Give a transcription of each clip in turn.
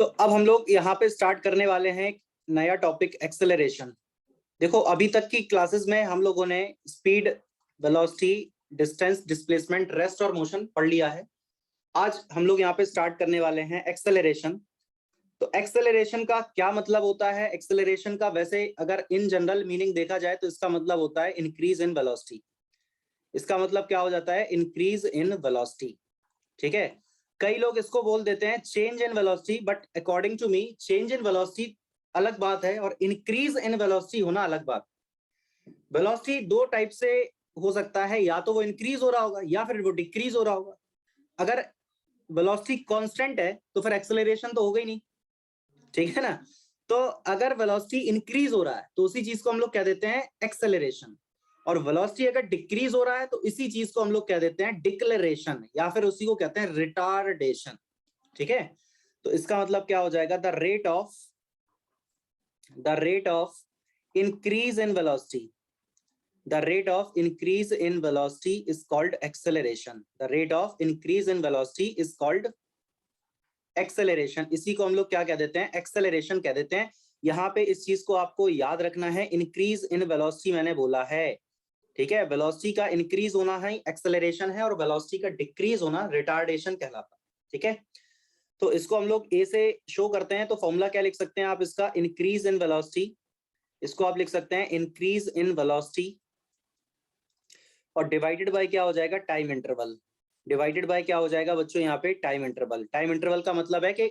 तो अब हम लोग यहाँ पे स्टार्ट करने वाले हैं नया टॉपिक, एक्सेलरेशन। देखो अभी तक की क्लासेस में हम लोगों ने speed, velocity, distance, displacement, rest और मोशन पढ़ लिया है। आज हम लोग यहाँ पे स्टार्ट करने वाले हैं एक्सेलरेशन। तो एक्सेलरेशन का क्या मतलब होता है? एक्सेलरेशन का वैसे अगर इन जनरल मीनिंग देखा जाए तो इसका मतलब होता है इंक्रीज इन वेलोसिटी। इसका मतलब क्या हो जाता है? Increase in velocity. ठीक है, कई लोग इसको बोल देते हैं change in velocity, but according to me change in velocity अलग बात है और इंक्रीज इन वेलोसिटी होना अलग बात। वेलोसिटी दो टाइप से हो सकता है, या तो वो इंक्रीज हो रहा होगा या फिर वो डिक्रीज हो रहा होगा। अगर वेलोसिटी कांस्टेंट है तो फिर एक्सेलरेशन तो होगा ही नहीं, ठीक है ना। तो अगर वेलोसिटी इंक्रीज हो रहा है तो उसी चीज को हम लोग कह देते हैं एक्सेलरेशन, और वेलोसिटी अगर डिक्रीज हो रहा है तो इसी चीज को हम लोग कह देते हैं डिक्लेरेशन, या फिर उसी को कहते हैं रिटार्डेशन। ठीक है, तो इसका मतलब क्या हो जाएगा? The rate of increase in velocity, the rate of increase in velocity is called acceleration. The rate of increase in velocity is called acceleration. इसी को हम लोग क्या कह देते हैं? एक्सेलरेशन कह देते हैं। यहाँ पे इस चीज को आपको याद रखना है, इंक्रीज इन वेलोसिटी मैंने बोला है, ठीक है। वेलोसिटी का इंक्रीज होना है एक्सेलरेशन है, और वेलोसिटी का डिक्रीज होना रिटार्डेशन कहलाता है, ठीक है। तो इसको हम लोग ए से शो करते हैं। तो फॉर्मूला क्या लिख सकते हैं आप इसका? इंक्रीज इन वेलोसिटी, इसको आप लिख सकते हैं इंक्रीज इन वेलोसिटी, और डिवाइडेड बाय क्या हो जाएगा? Time interval. डिवाइडेड बाय क्या हो जाएगा बच्चों यहाँ पे? Time interval. टाइम इंटरवल का मतलब है कि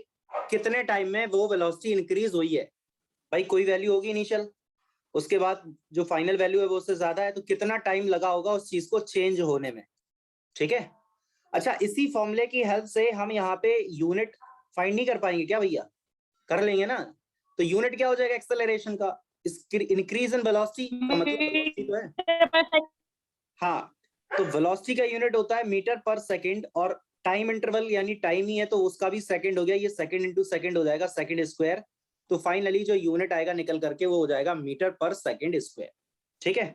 कितने टाइम में वो वेलोसिटी इंक्रीज हुई है। भाई कोई वैल्यू होगी इनिशियल, उसके बाद जो फाइनल वैल्यू है वो उससे ज्यादा है, तो कितना टाइम लगा होगा उस चीज को चेंज होने में, ठीक है। अच्छा, इसी फॉर्मूले की हेल्प से हम यहाँ पे यूनिट फाइंड नहीं कर पाएंगे क्या भैया? कर लेंगे ना। तो यूनिट क्या हो जाएगा एक्सेलरेशन का? इंक्रीज इन वेलोसिटी का मतलब वेलोसिटी तो है। हाँ, तो वेलोसिटी का यूनिट होता है मीटर पर सेकंड, और टाइम इंटरवल यानी टाइम ही है तो उसका भी सेकंड हो गया, ये सेकंड इंटू सेकंड हो जाएगा, सेकंड स्क्वायर। तो फाइनली जो यूनिट आएगा निकल करके वो हो जाएगा मीटर पर सेकंड स्क्वायर, ठीक है।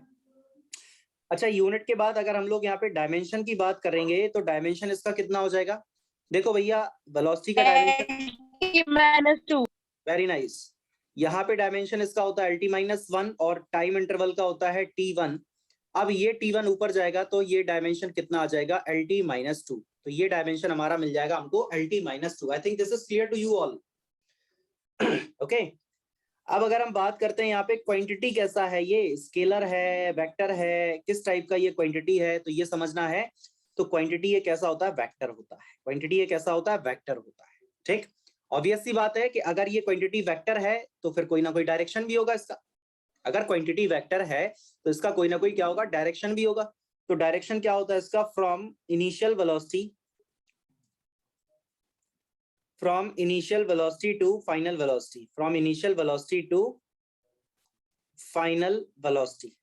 अच्छा, यूनिट के बाद अगर हम लोग यहाँ पे डायमेंशन की बात करेंगे तो डायमेंशन इसका कितना हो जाएगा? देखो भैया, वेलोसिटी का डायमेंशन -2। Very nice. यहाँ पे डायमेंशन इसका होता है LT-1 और टाइम इंटरवल का होता है T1। अब ये T1 ऊपर जाएगा तो ये डायमेंशन कितना आ जाएगा? LT-2। तो ये डायमेंशन हमारा मिल जाएगा हमको LT-2। I think this is clear to you all. Okay, अब अगर हम बात करते हैं यहाँ पे क्वांटिटी कैसा है, ये स्केलर है, वेक्टर है, किस टाइप का ये क्वांटिटी है, तो ये समझना है। तो क्वांटिटी ये कैसा होता है? वेक्टर होता है। क्वांटिटी ये कैसा होता है? वेक्टर होता है, ठीक। ऑब्वियस सी बात है कि अगर ये क्वांटिटी वेक्टर है तो फिर कोई ना कोई डायरेक्शन भी होगा इसका। अगर क्वांटिटी वेक्टर है तो इसका कोई ना कोई क्या होगा? डायरेक्शन भी होगा। तो डायरेक्शन क्या होता है इसका? From initial velocity to final velocity, from initial velocity to final velocity.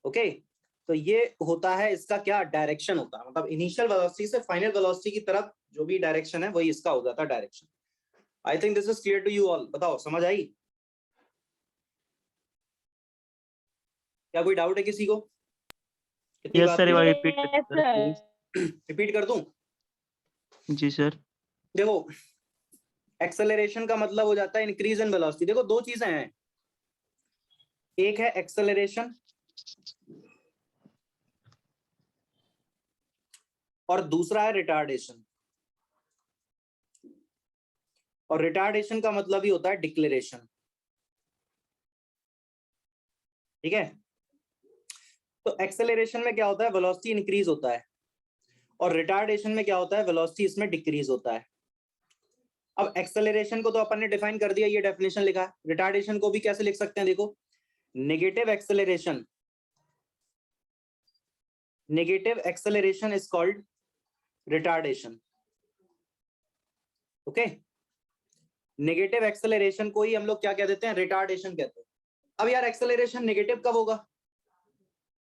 Okay, तो ये होता है इसका क्या? डायरेक्शन होता है। मतलब इनिशियल वेलोसिटी से फाइनल वेलोसिटी की तरफ जो भी डायरेक्शन है वही इसका हो जाता है direction. I think this is clear to you all. बताओ, समझ आई? क्या कोई डाउट है किसी को? यस सर, रिपीट कर दूं? जी सर। देखो, एक्सेलरेशन का मतलब हो जाता है इंक्रीज इन वेलोसिटी। देखो दो चीजें हैं, एक है एक्सेलरेशन और दूसरा है रिटार्डेशन। और रिटार्डेशन का मतलब ही होता है डिक्लेरेशन, ठीक है। तो एक्सेलरेशन में क्या होता है? वेलोसिटी इंक्रीज होता है, और रिटार्डेशन में क्या होता है? वेलोसिटी इसमें डिक्रीज होता है। अब एक्सेलरेशन को तो अपन ने डिफाइन कर दिया, ये डेफिनेशन लिखा है। रिटार्डेशन को भी कैसे लिख सकते हैं? देखो, negative acceleration is called retardation. Okay, negative acceleration को ही हम लोग क्या कह देते हैं? रिटार्डेशन कहते हैं। अब यार एक्सेलरेशन नेगेटिव कब होगा?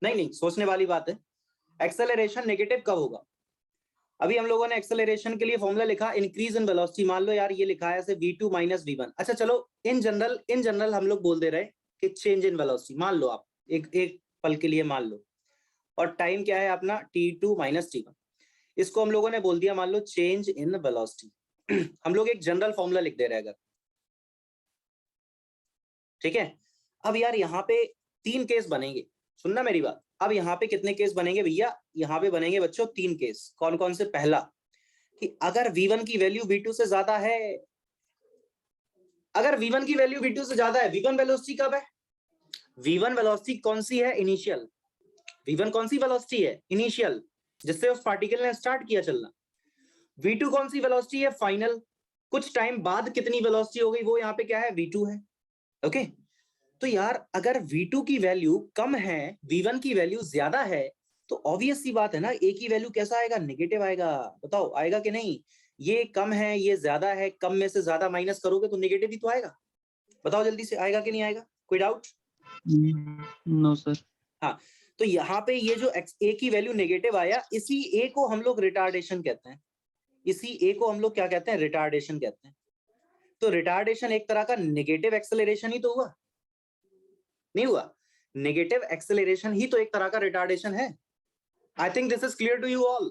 नहीं, सोचने वाली बात है। एक्सेलरेशन नेगेटिव कब होगा? अभी हम लोगों ने एक्सेलरेशन के लिए फॉर्मूला लिखा इंक्रीज इन वेलोसिटी। मान लो यार ये लिखा है ऐसे v2 - v1। अच्छा चलो, इन जनरल हम लोग बोल दे रहे कि चेंज इन वेलोसिटी। मान लो आप एक पल के लिए मान लो, और टाइम क्या है अपना? t2 - t1। इसको हम लोगों ने बोल दिया मान लो चेंज इन वेलोसिटी। हम लोग एक जनरल फॉर्मूला लिख दे रहे हैं अगर, ठीक है। अब यार यहाँ पे 3 केस बनेंगे, सुनना मेरी बात। अब यहाँ पे कितने केस बनेंगे भैया? यहाँ पे बनेंगे बच्चों 3 केस। कौन कौन से? पहला कि अगर V1 की वैल्यू V2 से ज्यादा है, अगर V1 की वैल्यू V2 से ज्यादा है, V1 वेलोसिटी कब है? V1 वेलोसिटी कौन सी है? इनिशियल। V1 कौन सी वेलोसिटी है? इनिशियल, जिससे उस पार्टिकल ने स्टार्ट किया चलना। V2 कौन सी वेलोसिटी है? फाइनल, कुछ टाइम बाद कितनी वेलोसिटी हो गई वो यहाँ पे क्या है? V2 है। ओके, तो यार अगर V2 की वैल्यू कम है, V1 की वैल्यू ज्यादा है, तो ऑब्वियस सी बात है ना, A की वैल्यू कैसा आएगा? नेगेटिव आएगा। बताओ आएगा कि नहीं? ये कम है, ये ज्यादा है, कम में से ज्यादा माइनस करोगे तो नेगेटिव ही तो आएगा। बताओ जल्दी से, आएगा कि नहीं आएगा? कोई डाउट? No sir. हाँ, तो यहाँ पे ये जो A की वैल्यू नेगेटिव आया, इसी A को हम लोग रिटार्डेशन कहते हैं। इसी A को हम लोग क्या कहते हैं? रिटार्डेशन कहते हैं। तो रिटार्डेशन एक तरह का नेगेटिव एक्सेलरेशन ही तो हुआ, नहीं हुआ? नेगेटिव एक्सेलरेशन ही तो एक तरह का रिटार्डेशन है। I think this is clear to you all.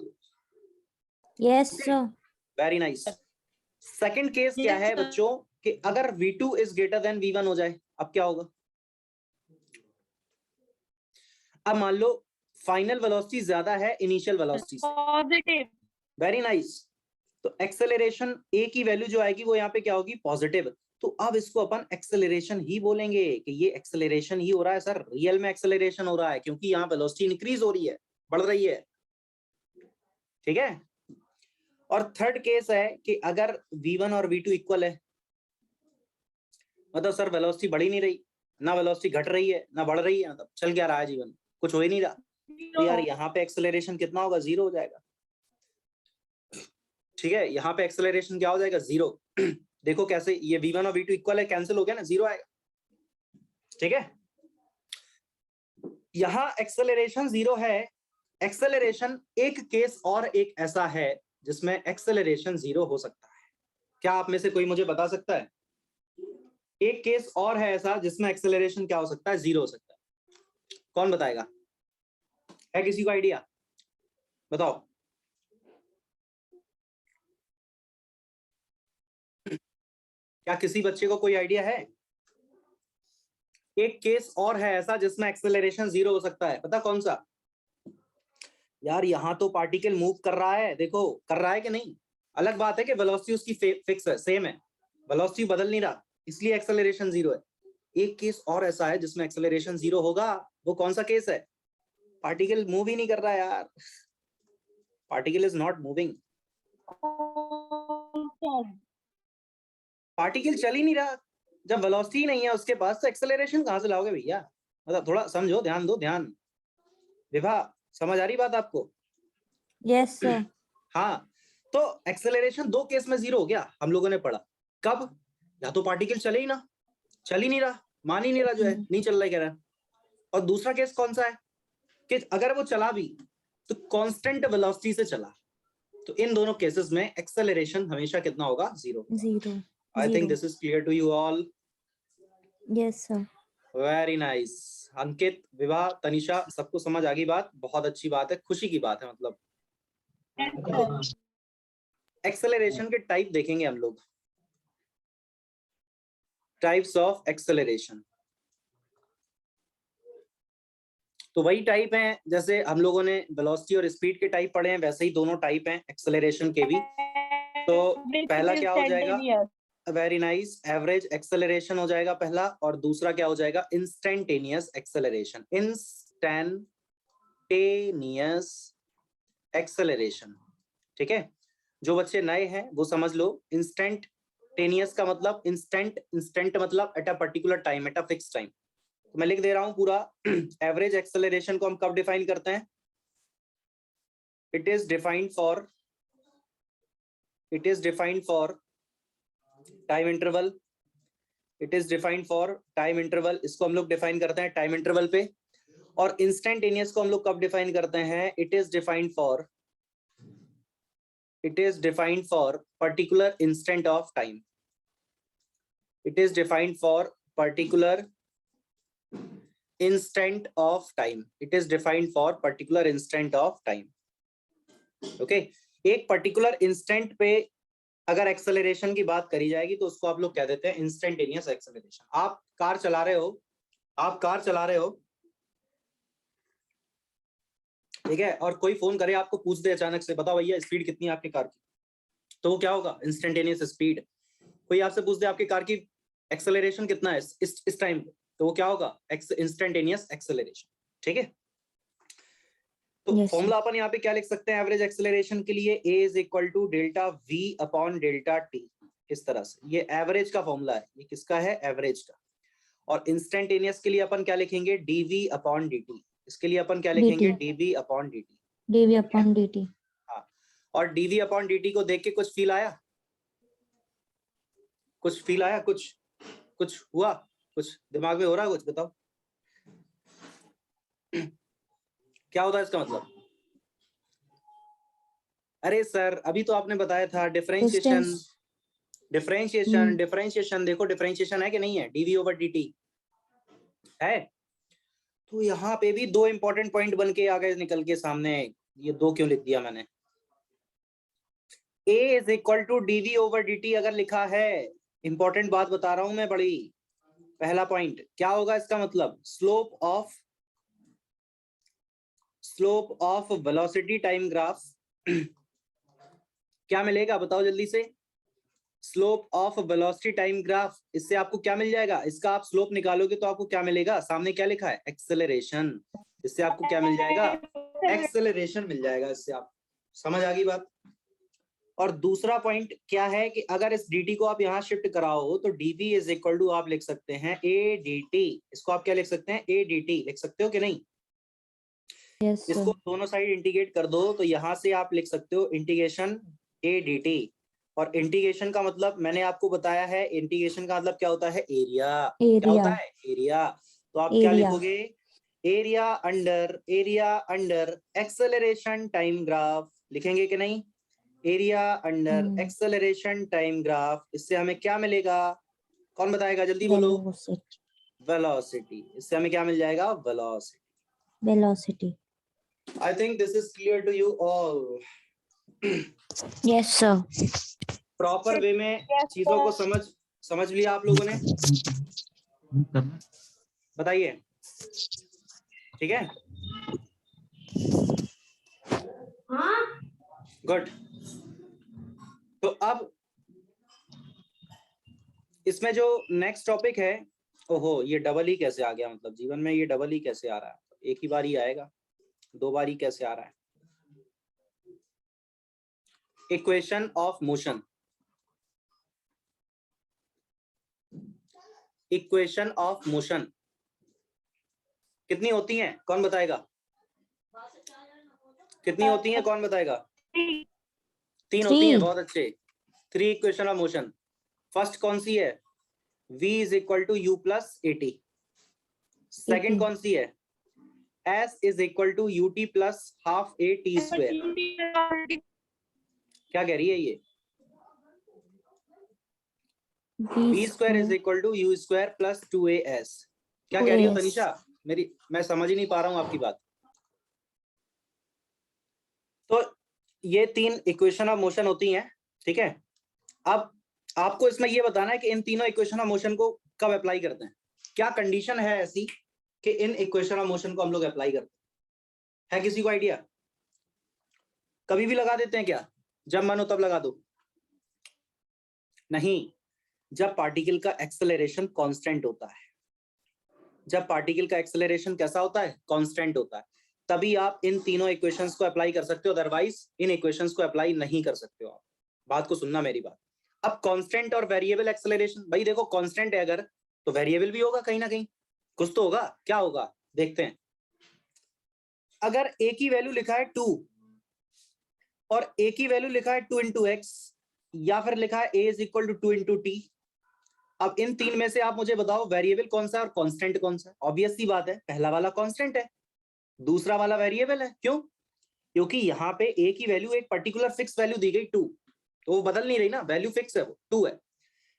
Yes sir. Very nice. Second case क्या है बच्चों कि अगर V2 is greater than V1 हो जाए, अब क्या होगा? अब मान लो फाइनल वेलोसिटी ज्यादा है इनिशियल वेलोसिटी से। पॉजिटिव। Very nice. तो एक्सेलरेशन A की वैल्यू जो आएगी वो यहाँ पे क्या होगी? पॉजिटिव। तो अब इसको अपन एक्सेलरेशन ही बोलेंगे कि ये एक्सेलरेशन ही हो रहा है सर, रियल में एक्सेलरेशन हो रहा है, क्योंकि यहाँ वेलोसिटी इंक्रीज हो रही है, बढ़ रही है, ठीक है। और थर्ड केस है कि अगर V1 और V2 इक्वल है, मतलब सर वेलोसिटी बढ़ ही नहीं रही, ना वेलोसिटी घट रही है ना बढ़ रही है, मतलब चल क्या रहा है जीवन, कुछ हो ही नहीं रहा, तो यार यहाँ पे एक्सेलरेशन कितना होगा? 0 हो जाएगा, ठीक है। यहाँ पे एक्सेलरेशन क्या हो जाएगा? 0। देखो कैसे, ये V1 और V2 इक्वल है, कैंसिल हो गया ना, 0 आएगा, ठीक है। यहाँ एक्सेलरेशन 0 है। एक्सेलरेशन एक केस और एक ऐसा है जिसमें एक्सेलरेशन 0 हो सकता है। क्या आप में से कोई मुझे बता सकता है? एक केस और है ऐसा जिसमें एक्सेलरेशन क्या हो सकता है? 0 हो सकता है। कौन बताएगा? है किसी को आइडिया? बताओ। क्या किसी बच्चे को कोई आइडिया है? एक केस और है ऐसा जिसमें एक्सेलरेशन 0 हो सकता है, पता कौन सा? यार यहाँ तो पार्टिकल मूव कर रहा है, देखो कर रहा है कि नहीं? अलग बात है कि वेलोसिटी उसकी फिक्स है, सेम है, वेलोसिटी बदल नहीं रहा, इसलिए एक्सेलरेशन 0 है। एक केस और ऐसा है जिसमें एक्सेलरेशन 0 होगा, वो कौन सा केस है? पार्टिकल मूव ही नहीं कर रहा है यार, particle is not moving, particle चल ही नहीं रहा। जब वेलोसिटी नहीं है उसके पास तो एक्सेलरेशन कहां से लाओगे भैया? मतलब थोड़ा समझो, ध्यान दो, ध्यान। विभा, समझ आ रही बात आपको? Yes sir. हाँ, तो एक्सेलरेशन 2 केस में 0 हो गया, हम लोगों ने पढ़ा। कब? या तो पार्टिकल चले ही ना, चल ही नहीं रहा, मान ही नहीं रहा, जो है नहीं चल रहा है कह रहा है। और दूसरा केस कौन सा है कि अगर वो चला भी तो कांस्टेंट वेलोसिटी से चला, तो इन दोनों केसेस में एक्सेलरेशन हमेशा कितना होगा? 0। 0। I think this is clear to you all. Yes sir. Very nice. Ankit, विवाह, तनिषा, सबको समझ आ गई बात? बहुत अच्छी बात है, खुशी की बात है। मतलब एक्सेलरेशन के टाइप देखेंगे हम लोग, टाइप्स ऑफ एक्सेलरेशन। तो वही टाइप हैं जैसे हम लोगों ने वेलोसिटी और स्पीड के टाइप पढ़े हैं, वैसे ही दोनों टाइप हैं एक्सेलरेशन के भी। तो पहला क्या हो जाएगा? वेरी नाइस, एवरेज एक्सेलरेशन हो जाएगा पहला, और दूसरा क्या हो जाएगा? Instantaneous acceleration. इंस्टेंटेनियस एक्सेलरेशन, ठीक है। जो बच्चे नए हैं वो समझ लो, इंस्टेंटेनियस का मतलब इंस्टेंट, इंस्टेंट मतलब at a particular time, at a fix time. तो मैं लिख दे रहा हूं पूरा। एवरेज एक्सेलरेशन को हम कब डिफाइन करते हैं? It is defined for time interval, it is defined for time interval, इसको हम लोग डिफाइन करते हैं टाइम इंटरवल पे। और इंस्टेंटेनियस को हम लोग कब डिफाइन करते हैं? It is defined for particular instant of time, it is defined for particular instant of time, it is defined for particular instant of time, okay। एक पर्टिकुलर इंस्टेंट पे अगर एक्सेलरेशन की बात करी जाएगी तो उसको आप लोग कह देते हैं इंस्टेंटेनियस एक्सेलरेशन। आप कार चला रहे हो, ठीक है, और कोई फोन करे आपको, पूछ दे अचानक से, बताओ भैया स्पीड कितनी है आपकी कार की, तो वो क्या होगा? Instantaneous speed. कोई आपसे पूछ दे आपकी कार की एक्सेलरेशन कितना है इस टाइम पे, तो वो क्या होगा? Instantaneous acceleration. ठीक है, तो Yes, sir. फॉर्मूला अपन यहाँ पे क्या लिख सकते हैं एवरेज एक्सेलरेशन के लिए? a is equal to delta v upon delta t। इस तरह से ये एवरेज का फॉर्मूला है। ये किसका है? एवरेज का। और इंस्टेंटेनियस के लिए अपन क्या लिखेंगे? dv upon dt। इसके लिए अपन क्या लिखेंगे? dt. dv upon dt। dv upon dt. हाँ, और dv अपॉन dt को देख के कुछ फील आया? कुछ हुआ? कुछ दिमाग में हो रहा है? कुछ बताओ क्या होता है इसका मतलब? अरे सर अभी तो आपने बताया था डिफरेंशिएशन। Distance. डिफरेंशिएशन देखो, डिफरेंशिएशन है कि नहीं है? dv ओवर dt है। तो यहाँ पे भी दो इंपॉर्टेंट पॉइंट बन के आ गए निकल के सामने। ये दो क्यों लिख दिया मैंने? a is equal to dv over dt अगर लिखा है, इंपॉर्टेंट बात बता रहा हूं मैं बड़ी। पहला पॉइंट क्या होगा इसका मतलब? Slope of velocity time graph. क्या मिलेगा बताओ जल्दी से? Slope of velocity time graph. इससे आपको क्या मिल जाएगा? इसका आप स्लोप निकालोगे तो आपको क्या मिलेगा? सामने क्या लिखा है? एक्सेलरेशन। इससे आपको क्या मिल जाएगा? एक्सेलरेशन मिल जाएगा। इससे आप समझ आ गई बात। और दूसरा पॉइंट क्या है कि अगर इस dt को आप यहाँ शिफ्ट कराओ तो dv इज इक्वल टू आप लिख सकते हैं a dt। इसको आप क्या लिख सकते हैं? a dt लिख सकते हो कि नहीं? Yes, sir. इसको दोनों साइड इंटीग्रेट कर दो तो यहाँ से आप लिख सकते हो इंटीग्रेशन a dt। और इंटीग्रेशन का मतलब मैंने आपको बताया है, इंटीग्रेशन का मतलब क्या होता है? एरिया। क्या होता Area. है? एरिया। तो आप क्या Area. लिखोगे? Area under acceleration time graph लिखेंगे कि नहीं? Area under acceleration time graph. इससे हमें क्या मिलेगा? कौन बताएगा? जल्दी बोलो। Velocity. वेलोसिटी। इससे हमें क्या मिल जाएगा? Velocity. Velocity. I think this is clear to you all. Yes, sir. Proper way में चीजों को समझ लिया आप लोगों ने? बताइए। ठीक है, गुड। तो अब इसमें जो नेक्स्ट टॉपिक है, ओहो ये डबल ही कैसे आ गया? मतलब जीवन में ये डबल ही कैसे आ रहा है? एक ही बार ही आएगा, दो बार ही कैसे आ रहा है? Equation of motion. Equation of motion कितनी होती हैं? कौन बताएगा? कितनी होती हैं? कौन बताएगा? 3 होती हैं। बहुत अच्छे। 3 इक्वेशन ऑफ मोशन। फर्स्ट कौन सी है? v is equal to U plus A T. Second कौन सी है? s is equal to U T plus half A T square. क्या कह रही है ये? v square is equal to U square plus 2as। क्या कह रही हो तनिषा? मैं समझ ही नहीं पा रहा हूं आपकी बात। तो ये 3 इक्वेशन ऑफ मोशन होती हैं। ठीक है, अब आपको इसमें ये बताना है कि इन तीनों इक्वेशन ऑफ मोशन को कब अप्लाई करते हैं। क्या कंडीशन है ऐसी कि इन इक्वेशन ऑफ मोशन को हम लोग अप्लाई करते हैं? है किसी को आइडिया? कभी भी लगा देते हैं क्या? जब मन हो तब लगा दो? नहीं, जब पार्टिकल का एक्सेलरेशन कांस्टेंट होता है। जब पार्टिकल का एक्सेलरेशन कैसा होता है? कांस्टेंट होता है। तभी आप इन तीनों इक्वेशंस को अप्लाई कर सकते हो, अदरवाइज इन इक्वेशंस को अप्लाई नहीं कर सकते हो आप। बात को सुनना मेरी बात। अब कांस्टेंट और वेरिएबल एक्सेलरेशन, भाई देखो कांस्टेंट है अगर तो वेरिएबल भी होगा कहीं ना कहीं, कुछ तो होगा। क्या होगा देखते हैं। अगर a की वैल्यू लिखा है 2 और a की वैल्यू लिखा है 2 इंटू एक्स, या फिर लिखा है a is equal to 2 into टी। अब इन तीन में से आप मुझे बताओ वेरिएबल कौन सा है और कांस्टेंट कौन सा है? ऑब्वियस सी बात है, पहला वाला कांस्टेंट है, दूसरा वाला वेरिएबल है। क्यों? क्योंकि यहाँ पे a की वैल्यू एक पर्टिकुलर फिक्स वैल्यू दी गई 2, तो वो बदल नहीं रही ना, वैल्यू फिक्स है, वो 2 है।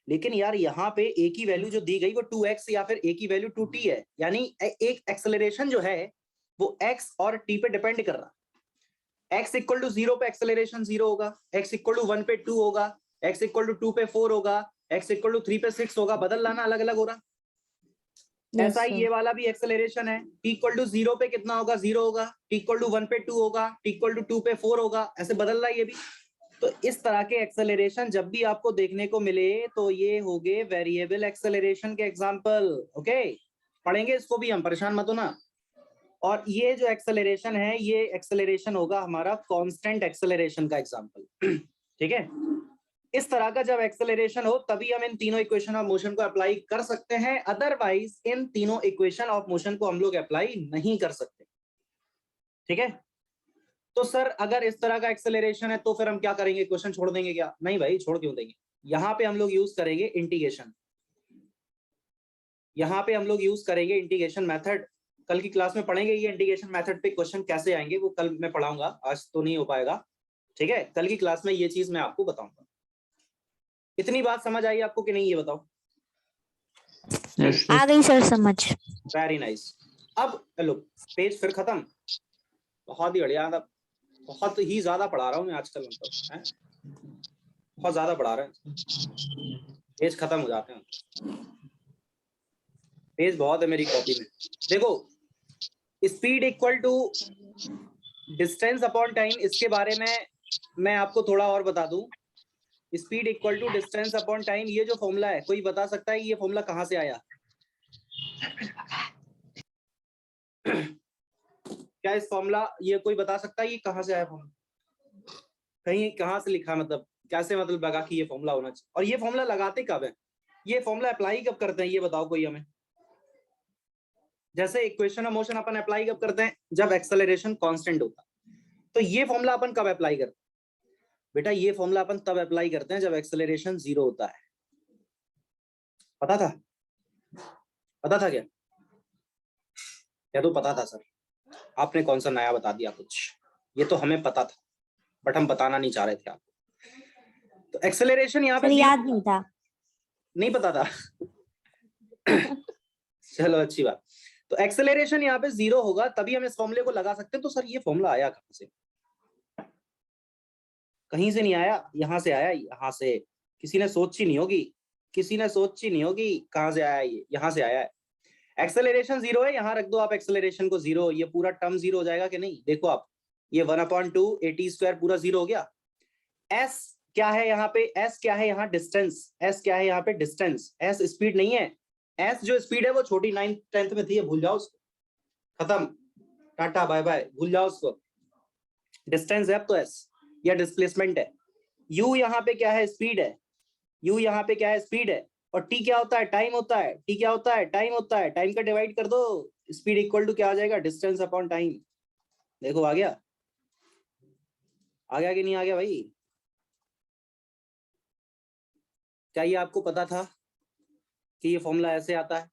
लेकिन यार यहाँ पे a की वैल्यू जो दी गई वो 2x या फिर a की वैल्यू 2t है। यानी एक एक्सेलरेशन जो है वो x और t पे डिपेंड कर रहा है। x इक्वल टू 0 पे एक्सेलरेशन 0 होगा, x इक्वल टू 1 पे 2 होगा, x इक्वल टू 2 पे 4 होगा, x इक्वल टू 3 पे 6 होगा, बदल लाना, अलग अलग हो रहा। Yes, ऐसा ही sir. ये वाला भी एक्सेलरेशन है, t इक्वल टू 0 पे कितना होगा, 0 होगा, t इक्वल टू 1 पे 2 होगा, t इक्वल टू 2 पे 4 होगा, ऐसे बदल रहा है ये भी। तो इस तरह के एक्सेलरेशन जब भी आपको देखने को मिले तो ये हो गए वेरिएबल एक्सेलरेशन के एग्जांपल। ओके, पढ़ेंगे इसको भी हम, परेशान मत होना। और ये जो एक्सेलरेशन है, ये एक्सेलरेशन होगा हमारा कांस्टेंट एक्सेलरेशन का एग्जांपल। ठीक है, इस तरह का जब एक्सेलरेशन हो तभी हम इन तीनों इक्वेशन ऑफ मोशन को अप्लाई कर सकते हैं, अदरवाइज इन तीनों इक्वेशन ऑफ मोशन को हम लोग अप्लाई नहीं कर सकते। ठीक है, तो सर अगर इस तरह का एक्सेलरेशन है तो फिर हम क्या करेंगे, क्वेश्चन छोड़ देंगे क्या? नहीं भाई, छोड़ क्यों देंगे। यहाँ पे हम लोग यूज करेंगे इंटीग्रेशन, यहाँ पे हम लोग यूज करेंगे इंटीग्रेशन मेथड। कल की क्लास में पढ़ेंगे ये इंटीग्रेशन मेथड पे क्वेश्चन कैसे आएंगे, वो कल मैं पढ़ाऊंगा, आज तो नहीं हो पाएगा। ठीक है, कल की क्लास में ये चीज मैं आपको बताऊंगा। इतनी बात समझ आई आपको कि नहीं, ये बताओ। Yes, sir. आ गई सर समझ। Very nice. अब हेलो, पेज फिर खत्म। बहुत ही बढ़िया, बहुत ही ज्यादा पढ़ा रहा हूँ मैं आजकल, मतलब हैं? बहुत ज्यादा पढ़ा रहे हैं, पेज खत्म हो जाते हैं। पेज बहुत है मेरी कॉपी में। देखो, speed equal to distance upon time, इसके बारे में मैं आपको थोड़ा और बता दूं। Speed equal to distance upon time, ये जो फॉर्मूला है, कोई बता सकता है ये फॉर्मूला कहां से आया? क्या इस फॉर्मूला, ये कोई बता सकता है ये कहां से आया फॉर्मूला? कहीं कहां से लिखा, मतलब कैसे मतलब लगा कि ये फॉर्मूला होना चाहिए? और ये फॉर्मूला लगाते कब है, ये फॉर्मूला अप्लाई कब करते हैं, ये बताओ कोई हमें। जैसे equation of motion upon apply कब करते हैं, जब एक्सेलरेशन कांस्टेंट होता है। तो ये फॉर्मूला अपन कब अप्लाई करते हैं बेटा? ये फॉर्मूला अपन तब अप्लाई करते हैं जब एक्सेलरेशन 0 होता है। पता था? पता था क्या? या तो पता था सर, आपने कौन सा नया बता दिया कुछ? ये तो हमें पता था, बट हम बताना नहीं चाह रहे थे आपको। तो एक्सेलरेशन यहाँ पे सर याद नहीं था। नहीं पता था। चलो अच्छी बात। तो एक्सेलरेशन यहाँ पे 0 होगा तभी हम इस फॉर्मूले को लगा सकते हैं। तो सर ये फॉर्मूला आया कहां से? कहीं से नहीं आया, यहाँ से आया, यहाँ से। किसी ने सोची नहीं होगी, किसी ने सोची नहीं होगी कहां से आया, ये यहाँ से आया है। एक्सेलरेशन 0 है, यहाँ रख दो आप एक्सेलरेशन को 0, ये पूरा टर्म 0 हो जाएगा कि नहीं? देखो आप, ये 1/2 AT² पूरा 0 हो गया। s क्या है यहाँ पे, s क्या है यहाँ? डिस्टेंस। s क्या है यहाँ पे? डिस्टेंस। s स्पीड नहीं है, s जो स्पीड है वो छोटी 9th 10th में थी, भूल जाओ उसको, खत्म, टाटा बाय बाय, भूल जाओ उसको। डिस्टेंस है अब तो s, या डिस्प्लेसमेंट है। u यहाँ पे क्या है? स्पीड है। u यहाँ पे क्या है? स्पीड है। और t क्या होता है? टाइम होता है। t क्या होता है? टाइम होता है। टाइम का डिवाइड कर दो, स्पीड इक्वल टू क्या आ जाएगा? Distance upon time. देखो आ गया, आ गया कि नहीं आ गया भाई? क्या ये आपको पता था कि ये फॉर्मूला ऐसे आता है?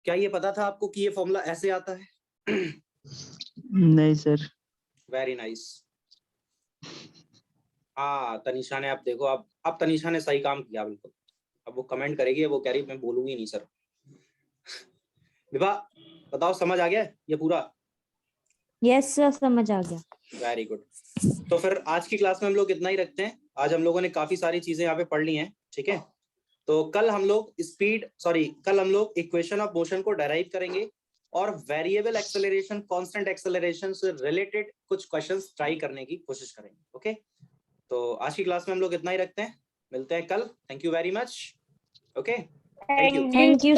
क्या ये पता था आपको कि ये फॉर्मूला ऐसे आता है? नहीं सर। Very nice. हाँ तनिषा ने, अब देखो, अब तनिषा ने सही काम किया बिल्कुल। अब वो कमेंट करेगी, वो कह रही मैं बोलूंगी नहीं सर। विभा बताओ, समझ आ गया ये पूरा? यस सर समझ आ गया। Very good. तो फिर आज की क्लास में हम लोग इतना ही रखते हैं। आज हम लोगों ने काफी सारी चीजें यहाँ पे पढ़ ली हैं, ठीक है? तो कल हम लोग कल हम लोग इक्वेशन ऑफ मोशन को डेराइव करेंगे और वेरिएबल एक्सेलरेशन, कांस्टेंट एक्सेलरेशन से रिलेटेड कुछ क्वेश्चंस ट्राई करने की कोशिश करेंगे। ओके, तो आज की क्लास में हम लोग इतना ही रखते हैं, मिलते हैं कल। Thank you very much. Okay, thank you. Thank you.